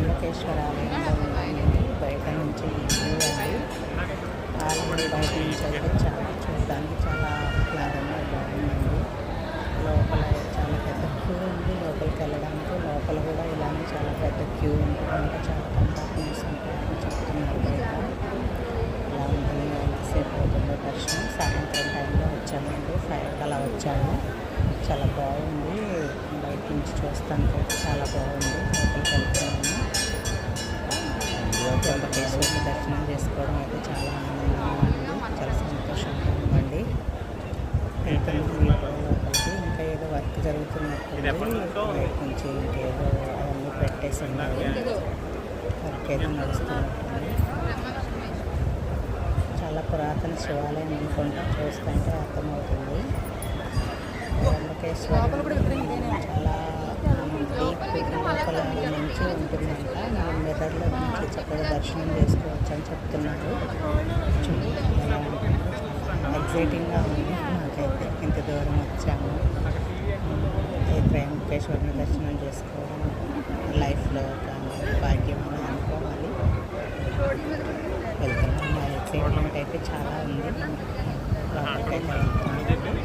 త్రయంబకేశ్వర ఆలయంలో ఉన్నాయండి. బయట నుంచి వ్యూ అండి. ఆలయం బయట నుంచి అయితే చాలా చూడడానికి చాలా ఆహ్లాదంగా బాగుందండి. లోపల చాలా పెద్ద క్యూ ఉంది. లోపలికి వెళ్ళడానికి లోపల కూడా ఇలానే చాలా పెద్ద క్యూ ఉంటుంది. చాలా కంపార్ట్మెంట్స్ ఉంటాయని చెప్తున్నారు బయట. ఇలా ఉంటుంది. ఎంతసేపు అవుతుందో దర్శనం. సాయంత్రం టైంలో వచ్చామండి. 5 అలా వచ్చాము. చాలా బాగుంది. బయట నుంచి చూస్తానికి అయితే చాలా బాగుంది. లోపలికి వెళ్తున్నాము. త్రయంబకేశ్వరుని దర్శనం చేసుకోవడం అయితే చాలా ఆనందంగా ఉంది. చాలా సంతోషంగా ఉందండి. వెళ్తున్నాము లోపలికి. ఇంకా ఏదో వర్క్ జరుగుతున్నట్టుంది. బయట నుంచి ఇంకేదో అవన్నీ పెట్టేసి ఉన్నారు. వర్క్ ఏదో నడుస్తున్నట్టుంది. చాలా పురాతన శివాలయం అనుకుంటా. చూస్తుంటే అర్థమవుతుంది. త్రయంబకేశ్వరుని చాలా డీప్ లోపల నుంచి ఉంటుందంట. మనం మిర్రర్లో నుంచి చక్కగా దర్శనం చేసుకోవచ్చు అని చెప్తున్నారు. ఎలా ఉంటుందో చాలా ఎగ్జైటింగ్గా ఉంది. నాకైతే ఇంత దూరం వచ్చాము. ఈ త్రయంబకేశ్వరుని దర్శనం చేసుకోవడం లైఫ్లో ఒక భాగ్యం అని అనుకోవాలి. వెళ్తున్నాం. నా ఎగ్జైట్మెంట్ అయితే చాలా ఉంది. లోపలికైతే వెళ్తున్నాం.